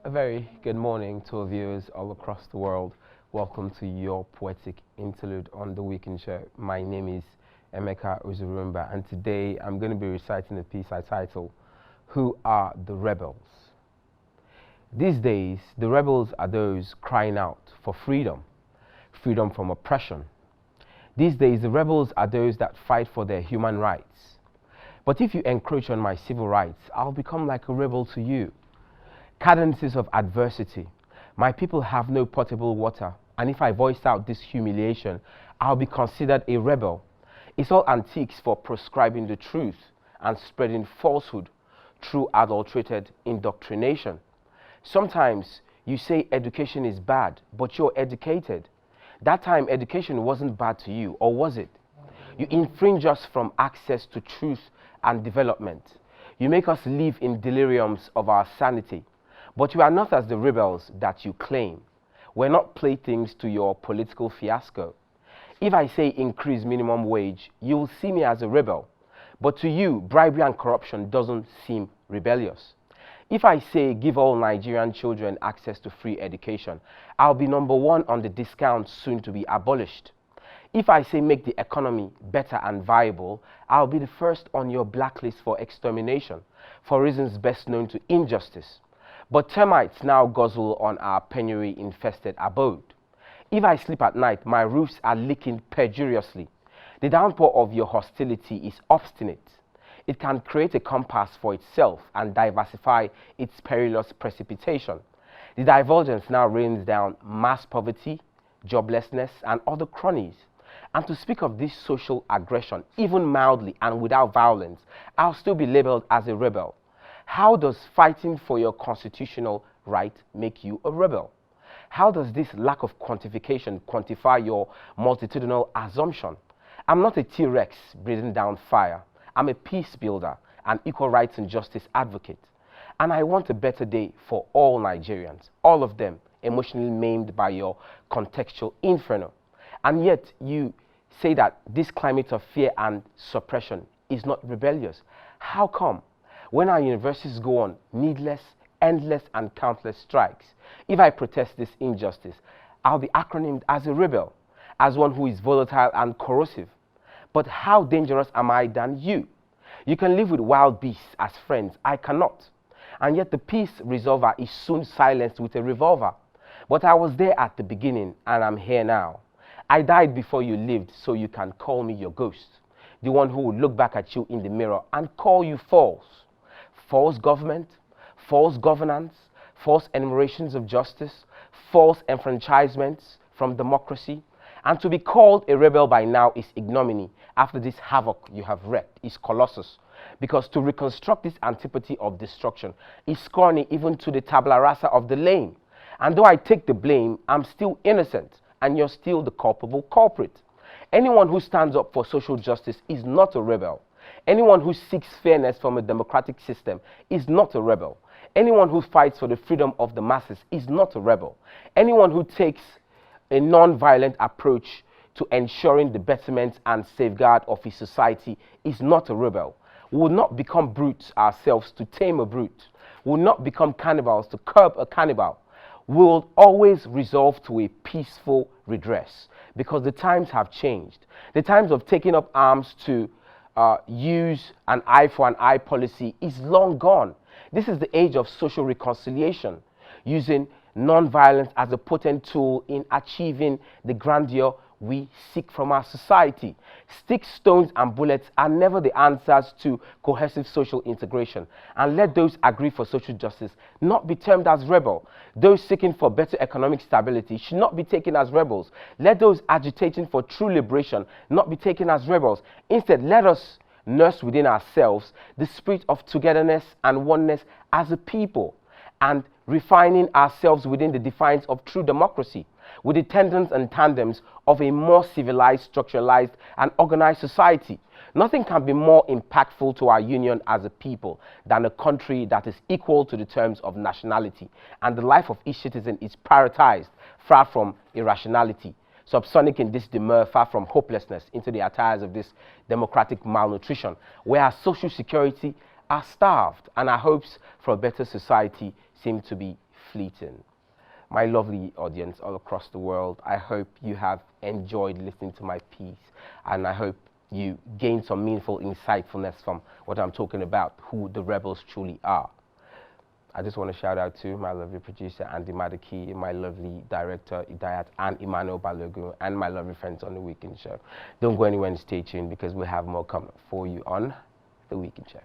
A very good morning to our viewers all across the world. Welcome to your poetic interlude on the Weekend Show. My name is EMEKA OZURUMBA, and today I'm going to be reciting a piece I title, Who Are the Rebels? These days, the rebels are those crying out for freedom, freedom from oppression. These days, the rebels are those that fight for their human rights. But if you encroach on my civil rights, I'll become like a rebel to you. Cadences of adversity. My people have no potable water, and if I voice out this humiliation, I'll be considered a rebel. It's all antiques for prescribing the truth and spreading falsehood through adulterated indoctrination. Sometimes you say education is bad, but you're educated. That time education wasn't bad to you, or was it? You infringe us from access to truth and development. You make us live in deliriums of our sanity. But you are not as the rebels that you claim. We're not playthings to your political fiasco. If I say increase minimum wage, you'll see me as a rebel. But to you, bribery and corruption doesn't seem rebellious. If I say give all Nigerian children access to free education, I'll be number one on the discount soon to be abolished. If I say make the economy better and viable, I'll be the first on your blacklist for extermination, for reasons best known to injustice. But termites now guzzle on our penury-infested abode. If I sleep at night, my roofs are leaking perjuriously. The downpour of your hostility is obstinate. It can create a compass for itself and diversify its perilous precipitation. The divergence now rains down mass poverty, joblessness, and other cronies. And to speak of this social aggression, even mildly and without violence, I'll still be labeled as a rebel. How does fighting for your constitutional right make you a rebel? How does this lack of quantification quantify your multitudinal assumption? I'm not a T-Rex breathing down fire. I'm a peace builder, an equal rights and justice advocate. And I want a better day for all Nigerians, all of them emotionally maimed by your contextual inferno. And yet you say that this climate of fear and suppression is not rebellious. How come? When our universities go on needless, endless, and countless strikes, if I protest this injustice, I'll be acronymed as a rebel, as one who is volatile and corrosive. But how dangerous am I than you? You can live with wild beasts as friends. I cannot. And yet the peace resolver is soon silenced with a revolver. But I was there at the beginning, and I'm here now. I died before you lived, so you can call me your ghost, the one who will look back at you in the mirror and call you false. False government, false governance, false enumerations of justice, false enfranchisements from democracy. And to be called a rebel by now is ignominy after this havoc you have wreaked is colossus. Because to reconstruct this antipathy of destruction is scorning even to the tabula rasa of the lame. And though I take the blame, I'm still innocent and you're still the culpable culprit. Anyone who stands up for social justice is not a rebel. Anyone who seeks fairness from a democratic system is not a rebel. Anyone who fights for the freedom of the masses is not a rebel. Anyone who takes a non-violent approach to ensuring the betterment and safeguard of his society is not a rebel. We will not become brutes ourselves to tame a brute. We will not become cannibals to curb a cannibal. We will always resolve to a peaceful redress because the times have changed. The times of taking up arms to use an eye for an eye policy is long gone. This is the age of social reconciliation, using non-violence as a potent tool in achieving the grandeur we seek from our society. Sticks, stones, and bullets are never the answers to cohesive social integration. And let those agree for social justice not be termed as rebel. Those seeking for better economic stability should not be taken as rebels. Let those agitating for true liberation not be taken as rebels. Instead, let us nurse within ourselves the spirit of togetherness and oneness as a people, and refining ourselves within the defiance of true democracy, with the tendons and tandems of a more civilized, structuralized, and organized society. Nothing can be more impactful to our union as a people than a country that is equal to the terms of nationality, and the life of each citizen is prioritized, far from irrationality, subsonic in this demur, far from hopelessness, into the attires of this democratic malnutrition, where our social security are starved and our hopes for a better society seem to be fleeting. My lovely audience all across the world, I hope you have enjoyed listening to my piece, and I hope you gained some meaningful insightfulness from what I'm talking about, who the rebels truly are. I just want to shout out to my lovely producer, Andy Madaki, my lovely director, Idayat, and Emmanuel Balogun, and my lovely friends on The Weekend Show. Don't go anywhere and stay tuned, because we have more coming for you on The Weekend Show.